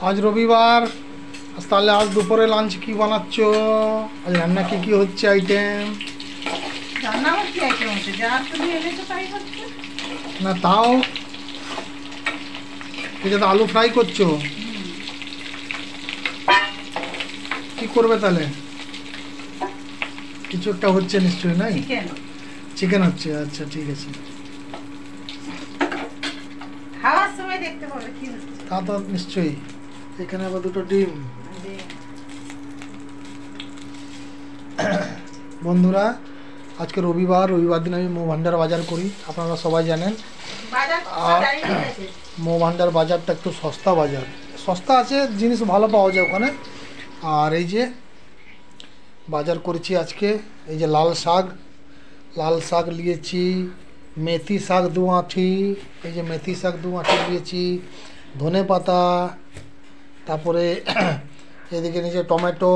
আজ রবিবার, তাহলে আজ দুপুরে লাঞ্চ কি বানাচ্ছ? আজ রান্না কি হচ্ছে আইটেম? রান্না হচ্ছে আইটেম হচ্ছে যা তুমি এনেছো তাই হচ্ছে। না তাও এটা তো আলু ফ্রাই করছো, কি করবে তাহলে? কিছু একটা হচ্ছে নিশ্চয়ই, নাই? চিকেন হচ্ছে, আচ্ছা ঠিক আছে। খাওয়ার সময় দেখতে পাবে কি হচ্ছে। তা তো নিশ্চয়ই। এখানে আবার দুটো ডিম। বন্ধুরা, আজকে রবিবার দিন আমি মো ভান্ডার বাজার করি, আপনারা সবাই জানেন। আর মো ভান্ডার বাজারটা একটু সস্তা বাজার, সস্তা আছে, জিনিস ভালো পাওয়া যায় ওখানে। আর এই যে বাজার করেছি আজকে, এই যে লাল শাক নিয়েছি, মেথি শাক 2 আঁটি, এই যে মেথি শাক 2 আঁটি নিয়েছি, ধনে পাতা, তারপরে এদিকে নিচে টমেটো,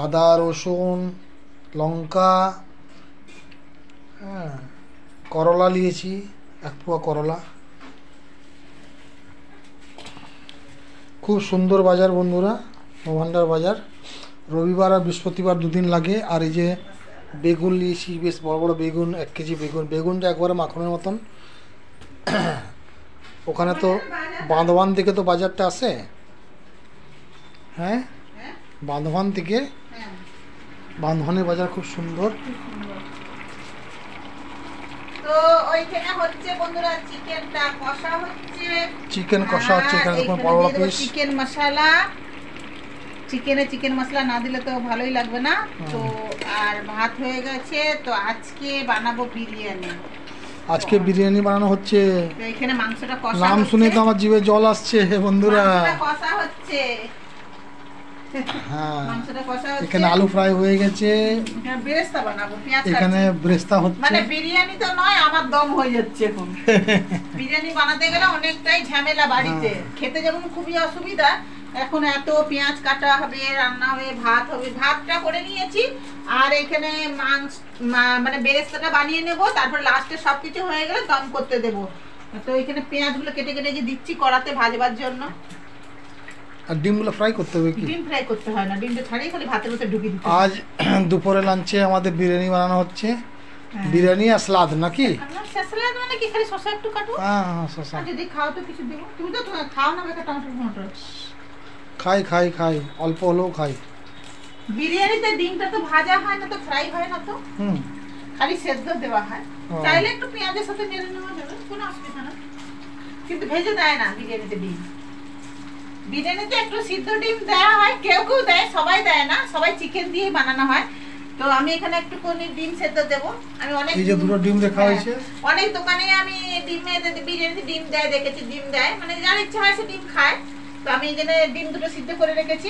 আদা রসুন লঙ্কা, হ্যাঁ, করলা নিয়েছি 1 পোয়া করলা। খুব সুন্দর বাজার বন্ধুরা, ভান্ডার বাজার। রবিবার আর বৃহস্পতিবার 2 দিন লাগে। আর এই যে বেগুন নিয়েছি, বেশ বড় বড় বেগুন, 1 কেজি বেগুনটা একবারে মাখনের মতন। ওখানে তো বাঁধবান থেকে তো বাজারটা আসে, হ্যাঁ, বাঁধবান থেকে, বাঁধবানের বাজার খুব সুন্দর। তো ওইখানে হচ্ছে বন্ধুরা চিকেনটা কষা হচ্ছে, চিকেন কষা হচ্ছে। এখানে দেখুন বড় বড় পিস চিকেন মশলা, চিকেন মশলা না দিলে তো ভালোই লাগবে না। তো আর ভাত হয়ে গেছে। তো আজকে বানাবো বিরিয়ানি। আজকে বিরিয়ানি বানানো হচ্ছে। তো এখানে মাংসটা কষা, নাম শুনে তো আমার জিভে জল আসছে বন্ধুরা। মাংসটা কষা হচ্ছে, হ্যাঁ, মাংসটা কষা হচ্ছে। এখানে আলু ফ্রাই হয়ে গেছে, এখানে বেরেস্তা বানাবো, পেঁয়াজ কাটছি। এখানে বেরেস্তা হচ্ছে। মানে বিরিয়ানি তো নয়, আমার দম হয়ে যাচ্ছে এখন। বিরিয়ানি বানাতে গেলে অনেকটাই ঝামেলা বাড়িতে, খেতে যেমন খুবই অসুবিধা। এখন এত পেঁয়াজ কাটা হবে, রান্না হবে, ভাত হবে। ভাতটা করে নিয়েছি, আর এখানে মানে বেরেস্তাটা বানিয়ে নেব। তারপর লাস্টে সবকিছু হয়ে গেলে দম করতে দেব। তো এখানে পেঁয়াজগুলো কেটে কেটে যে দিচ্ছি কড়াতে ভাজবার জন্য। আর ডিমগুলো ফ্রাই করতে হবে কি? ডিম ফ্রাই করতে হয় না, ডিমটা ছাড়িয়ে খালি ভাতের মধ্যে ঢুকিয়ে দিতে। আজ দুপুরে লাঞ্চে আমাদের বিরিয়ানি বানানো হচ্ছে। বিরিয়ানি আর সালাদ নাকি? সালাদ মানে কি, খালি শসা একটু কাটো। হ্যাঁ শসা। যদি খাও তো কিছু দেবো। তুমি তো খাও না বেটা টমেটো টমেটো। খাই, অল্প হলেও খাই। বিরিয়ানিতে ডিমটা তো ভাজা হয় না, তো ফ্রাই হয় না, তো খালি সেদ্ধ দেওয়া হয়। চাইলে একটু পেঁয়াজের সাথে নেড়ে নেওয়া যাবে, কোনো অসুবিধা না। কিন্তু ভেজে দেয় না বিরিয়ানিতে ডিম। বিরিয়ানিতে একটু সিদ্ধ ডিম দেওয়া হয়, কেউ দেয়, সবাই দেয় না, সবাই চিকেন দিয়ে বানানো হয়। তো আমি এখানে একটু ডিম সেদ্ধ দেবো। আমি অনেক, এই যে দুটো ডিম রাখা হয়েছে, অনেক দোকানে আমি বিরিয়ানিতে ডিম দেয় দেখেছি, ডিম দেয়, মানে যার ইচ্ছা হয় সে ডিম খায়। তো আমি এখানে ডিম দুটো সিদ্ধ করে রেখেছি।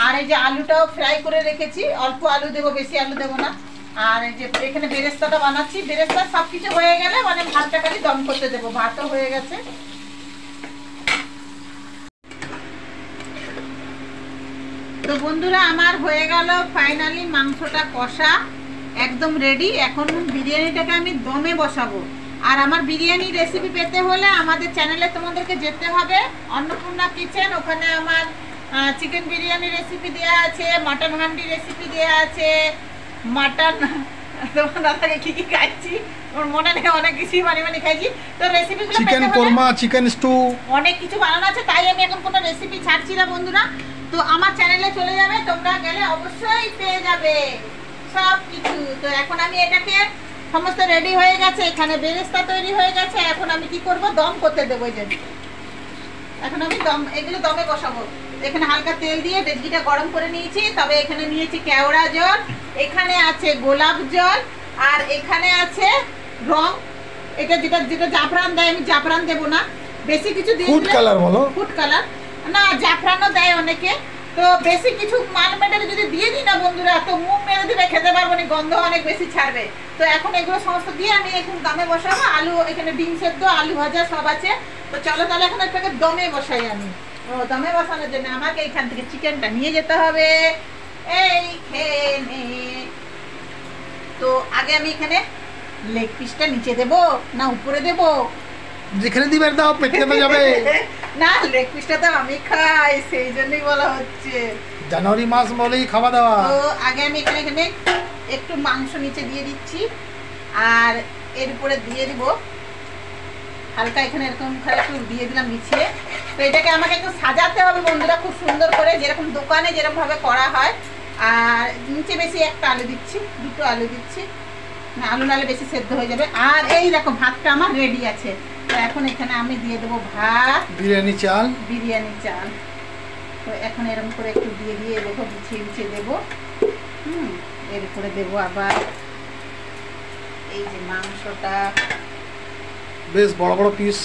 আর এই যে আলুটাও ফ্রাই করে রেখেছি, অল্প আলু দেবো, বেশি আলু দেবো না। আর এই যে এখানে বেরেস্তাটা বানাচ্ছি, বেরেস্তা সবকিছু হয়ে গেলে মানে ভাতটা খালি দম করতে দেবো। ভাতও হয়ে গেছে। তো বন্ধুরা, আমার হয়ে গেল ফাইনালি মাংসটা কষা, একদম রেডি। এখন বিরিয়ানিটাকে আমি দমে বসাবো। আর আমার বিরিয়ানি রেসিপি পেতে হলে আমাদের চ্যানেলে তোমাদেরকে যেতে হবে, অন্নপূর্ণা কিচেন। ওখানে আমার চিকেন বিরিয়ানি রেসিপি দেওয়া আছে, মাটন হান্ডি রেসিপি দেওয়া আছে, মাটন তোমার দাদাকে কি খাইছি ওর মনে নেই, অনেক কিছুই বানিয়ে খাইছি। তো রেসিপিগুলো চিকেন কোরমা, চিকেন স্টু, অনেক কিছু বানানো আছে। তাই আমি এখন কোনো রেসিপি ছাড়ছি না বন্ধুরা। তো আমার চ্যানেলে চলে যাবে, তোমরা গেলে অবশ্যই পেয়ে যাবে সব কিছু। তো এখন আমি এটাকে সমস্ত রেডি হয়ে গেছে, এখানে বেরেস্তা তৈরি হয়ে গেছে। এখন আমি কি করব, দম করতে দেবো। এখন আমি এগুলো দমে বসাবো। এখানে হালকা তেল দিয়ে ডেচকিটা গরম করে নিয়েছি। তবে এখানে নিয়েছি কেওড়া জল, এখানে আছে গোলাপ জল, আর এখানে আছে রং। এটা যেটা জাফরান দেয়, আমি জাফরান দেবো না, বেশি কিছু দিয়ে ফুড কালার বলো, ফুড কালার না, জাফরানও দেয় অনেকে। তো বেশি কিছু মাল মেটালে যদি দিয়ে দিই না বন্ধুরা, তো মুখ মেরে দিলে খেতে পারবো না, গন্ধ অনেক বেশি ছাড়বে। তো এখন এগুলো সমস্ত দিয়ে আমি এখন দমে বসাবো। আলু এখানে ডিম সেদ্ধ, আলু ভাজা সব আছে। তো চলো তাহলে এখন এটাকে দমে বসাই আমি। দমে বসানোর জন্য আমাকে এখান থেকে চিকেনটা নিয়ে যেতে হবে এইখানে। তো আগে আমি এখানে লেগ পিসটা নিচে দেবো না উপরে দেবো? যেখানে দিবেন দাও পেটে তো যাবে। না লেগ পিসটা তো আমি খাই, সেই জন্যই বলা হচ্ছে। জানুয়ারি মাস বলেই খাওয়া দাওয়া। তো আগে আমি এখানে একটু মাংস নিচে দিয়ে দিচ্ছি, আর এর উপরে দিয়ে দিব হালকা এখানে এরকম করে একটু দিয়ে দিলাম বিছিয়ে। তো এটাকে আমাকে একটু সাজাতে হবে বন্ধুরা খুব সুন্দর করে, যেরকম দোকানে যেরকম ভাবে করা হয়। আর নিচে বেশি একটা আলু দিচ্ছি, দুটো আলু দিচ্ছি, আলু নালে বেশি সেদ্ধ হয়ে যাবে। আর এই দেখো ভাতটা আমার রেডি আছে। তো এখন এখানে আমি দিয়ে দেবো ভাত, বিরিয়ানি চাল। তো এখন এরকম করে একটু দিয়ে দিয়ে দেখো বিছিয়ে দেবো। এর উপরে দেবো আবার এই যে মাংসটা, বেশ বড় বড় পিস।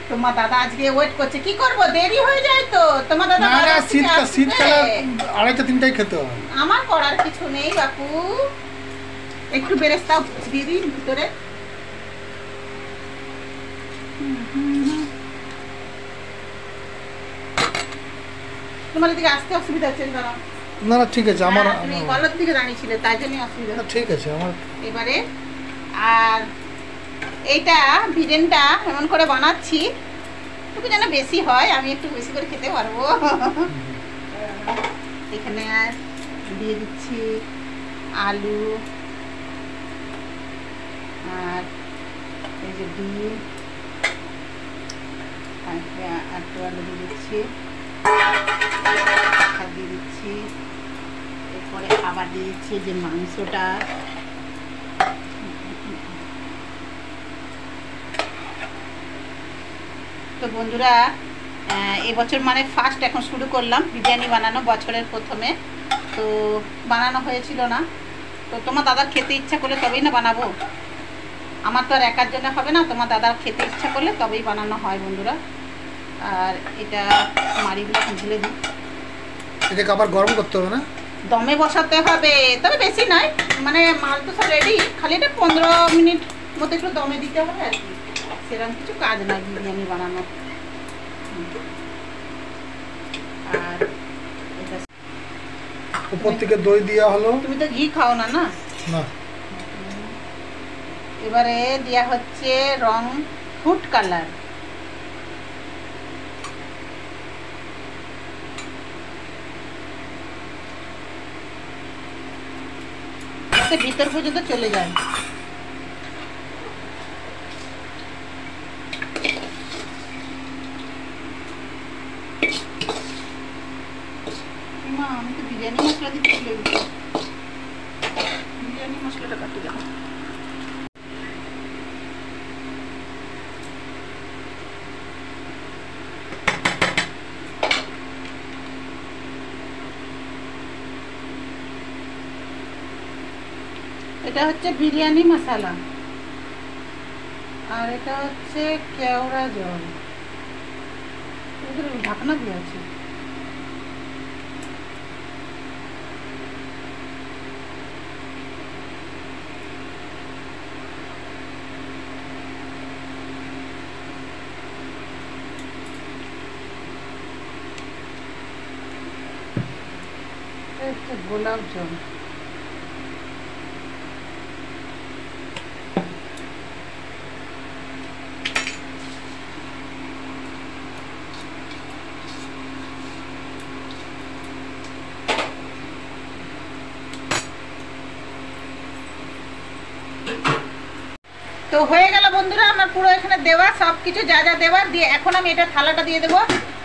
তোমার দাদা আজকে ওয়েট করছে, কি করব দেরি হয়ে যায় তো। তোমার দাদা শীতকালে 2:30-3টায় খেতে হয়। আমার করার কিছু নেই বাপু, একটু বেরেস্তা দিয়ে দিই ভিতরে। তোমার দিকে আসতে অসুবিধা হচ্ছে না? না না ঠিক আছে, আমার তুমি গলার দিকে দাঁড়িয়েছিলে তাই জন্যই অসুবিধা। ঠিক আছে আমার। এবারে আর এইটা বিরিয়ানিটা এমন করে বানাচ্ছি একটু যেন বেশি হয়, আমি একটু বেশি করে খেতে পারবো। এখানে দিয়ে দিচ্ছি আলু আর এই যে ডিম, একটু আলু দিয়ে দিচ্ছি, দিয়ে দিচ্ছি, এরপরে আবার দিয়ে দিচ্ছি যে মাংসটা। তো বন্ধুরা এবছর মানে ফার্স্ট এখন শুরু করলাম বিরিয়ানি বানানো, বছরের প্রথমে। তো বানানো হয়েছিল না, তো তোমার দাদার খেতে ইচ্ছা করলে তবেই না বানাবো। আমার তো আর একার জন্য হবে না, তোমার দাদার খেতে ইচ্ছা করলে তবেই বানানো হয় বন্ধুরা। আর এটা মাড়িগুলো ঢেলে দিই। এটাকে আবার গরম করতে হবে না? দমে বসাতে হবে, তবে বেশি নয়, মানে মাল তো সব রেডি, খালি এটা 15 মিনিট মতো একটু দমে দিতে হবে আর কি, সেরকম কিছু কাজ নয় বিরিয়ানি বানানো। আর এটা উপর থেকে দই দেওয়া হলো। তুমি তো ঘি খাও না? না না। এবারে দেওয়া হচ্ছে রং ফুড কালার। ভিতর পর্যন্ত চলে যায়। আমি তো বিরিয়ানি মশলা দিতে ভুলে গেছি, বিরিয়ানি মশলাটা কাটি দাও। এটা হচ্ছে বিরিয়ানি মশলা, আর এটা হচ্ছে কেওড়া জল, ঢাকনা দিয়ে আছে। গোলাপ জল, তো হয়ে গেল বন্ধুরা আমার পুরো এখানে দেওয়া সবকিছু যা যা দেওয়ার দিয়ে। এখন আমি এটা থালাটা দিয়ে দেবো,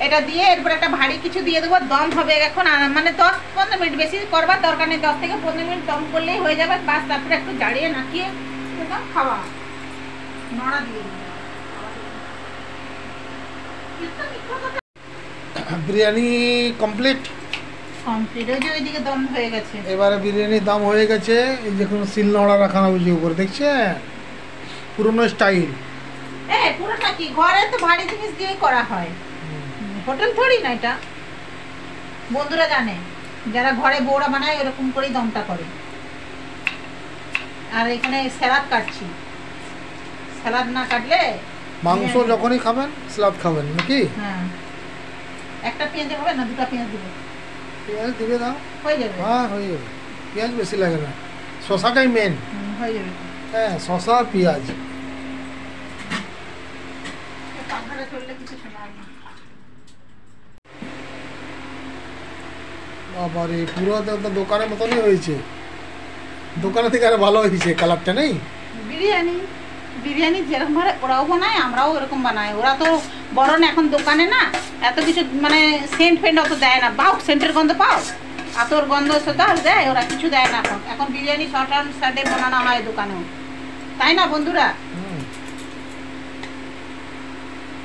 এটা দিয়ে এরপর একটা ভারী কিছু দিয়ে দেবো, দম হবে এখন। মানে 10-15 মিনিট, বেশি করবার দরকার নেই, 10 থেকে 15 মিনিট দম করলেই হয়ে যাবে বাস। তারপরে একটু জ্বালিয়ে নাকিয়ে খাওয়া, নড়া দিয়ে বিরিয়ানি কমপ্লিট। ওইদিকে দম হয়ে গেছে। এবারে বিরিয়ানির দাম হয়ে গেছে। এই যে কোনো সিল নড়া রাখানো বুঝি উপরে, দেখছেন পুরনো স্টাইল। পুরোটা কি ঘরে তো ভারী জিনিস দিয়েই করা হয়, হোটেল থোড়ি না এটা। বন্ধুরা জানে যারা ঘরে বউরা বানায় এরকম করেই দমটা করে। আর এখানে স্যালাড কাটছি, স্যালাড না কাটলে মাংস যখনই খাবেন স্যালাড খাবেন নাকি? হ্যাঁ, একটা পেঁয়াজ হবে না, দুটো পেঁয়াজ দিবে। পেঁয়াজ দিবে দাও, হয়ে যাবে। হ্যাঁ হয়ে যাবে, পেঁয়াজ বেশি লাগে না, শসাটাই মেন। হয়ে যাবে। হ্যাঁ শসা আর পেঁয়াজ। পাখাটা চললে কিছু শোনা যায় না। বাবারে পুরো তো দোকানের মতনই হয়েছে, দোকানে থেকে আরো ভালো হয়েছে কালারটা নেই। বিরিয়ানি বিরিয়ানি যেরকম ভাবে ওরাও বানায় আমরাও এরকম বানাই। ওরা তো বরং এখন দোকানে না এত কিছু মানে সেন্ট ফেন্ট অত দেয় না, পাও সেন্টের গন্ধ পাও, আতর গন্ধ সেটাও দেয়, ওরা কিছু দেয় না। এখন বিরিয়ানি শর্ট অ্যান্ড সাইডে বানানো হয় দোকানেও, তাই না বন্ধুরা?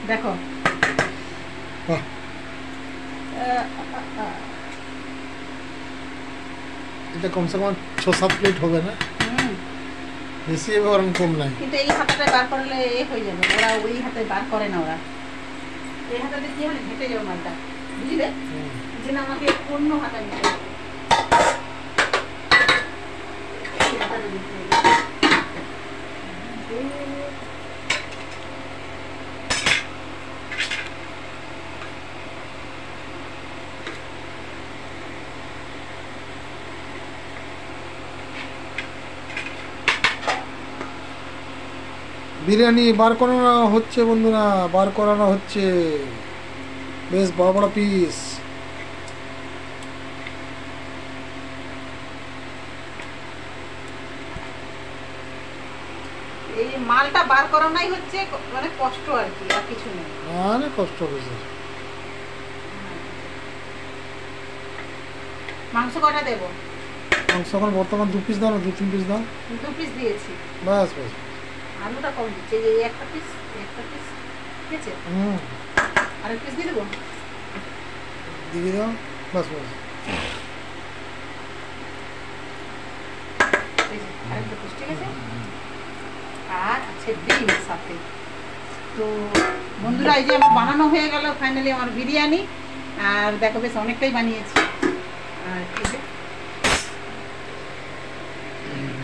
দেখো এটা কমসে কম 6-7 প্লেট হবে না, বেশি হবে আর কম নাই। কিন্তু এই হাতাটা বার করলে এ হয়ে যাবে, ওরা ওই হাতে বার করে না, ওরা এই হাতাতে কি হলে ঘেটে যাবে মালটা, বুঝলে? যে না আমাকে অন্য হাতা নিতে হবে। এই হাতাটা দিতে হবে। বিরিয়ানি বার করানো হচ্ছে বন্ধুরা, বার করানো হচ্ছে, বেশ বড় বড় পিস। এই মালটা বার করানোই হচ্ছে মানে কষ্ট আর কি, আর কিছু নেই। অনেক কষ্ট হয়েছে। মাংস কটা দেবো? মাংস এখন বর্তমান 2 পিস দাও না 2-3 পিস দাও? 2 পিস দিয়েছি। বাস বাস। আলুটা কম দিচ্ছে, এই একটা পিস ঠিক আছে। আরেক পিস দিয়ে দেবো, দিয়ে দাও, বাস বাস। আরেকটা পিস ঠিক আছে। আর আছে ডিম সাথে। তো বন্ধুরা এই যে আমার বানানো হয়ে গেল ফাইনালি আমার বিরিয়ানি। আর দেখো বেশ অনেকটাই বানিয়েছি। আর এই যে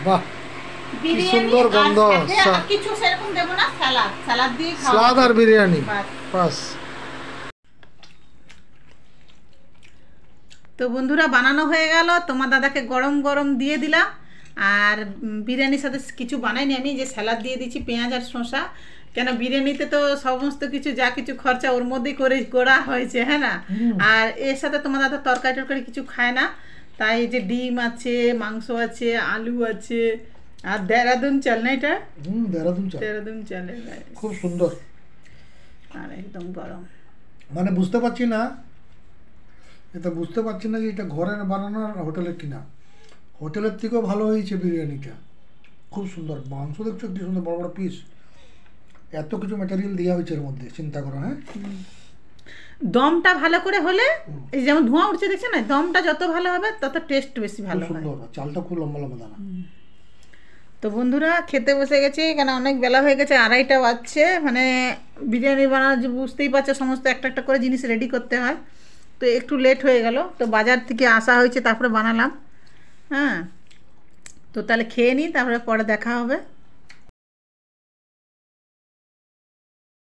বাহ বিরিয়ানি সুন্দর গন্ধ। আর কিছু সেরকম দেব না, সালাদ দিয়ে খাওয়া। সালাদ আর বিরিয়ানি বাস। তো বন্ধুরা বানানো হয়ে গেল, তোমার দাদাকে গরম গরম দিয়ে দিলাম। আর বিরিয়ানির সাথে কিছু বানাইনি আমি, যে স্যালাড দিয়ে দিচ্ছি পেঁয়াজ আর শসা, কেন বিরিয়ানিতে তো সমস্ত কিছু যা কিছু খরচা ওর মধ্যেই করা হয়েছে, হ্যাঁ না? আর এর সাথে তোমার দাদা তরকারি টরকারি কিছু খায় না, তাই যে ডিম আছে, মাংস আছে, আলু আছে, আর দেরাদুন চাল না এটা, দেরাদুন চালের খুব সুন্দর আর একদম গরম। মানে বুঝতে পারছি না, এটা বুঝতে পারছি না যে এটা ঘরে বানানো আর হোটেলের কিনা। হোটেলের থেকেও ভালো হয়েছে বিরিয়ানিটা, খুব সুন্দর। মাংস দেখছো কি সুন্দর বড় বড় পিস, এত কিছু ম্যাটেরিয়াল দেওয়া হয়েছে এর মধ্যে, চিন্তা করো। হ্যাঁ দমটা ভালো করে হলে, এই যেমন ধোঁয়া উঠছে দেখছে না, দমটা যত ভালো হবে তত টেস্ট বেশি ভালো হয়। চালটা খুব লম্বা লম্বা দানা। তো বন্ধুরা খেতে বসে গেছি, কেন অনেক বেলা হয়ে গেছে, 2:30 বাজছে। মানে বিরিয়ানি বানানো বুঝতেই পারছো, সমস্ত একটা একটা করে জিনিস রেডি করতে হয়, তো একটু লেট হয়ে গেল। তো বাজার থেকে আসা হয়েছে তারপরে বানালাম। হ্যাঁ তো তাহলে খেয়ে নিই, তারপরে পরে দেখা হবে।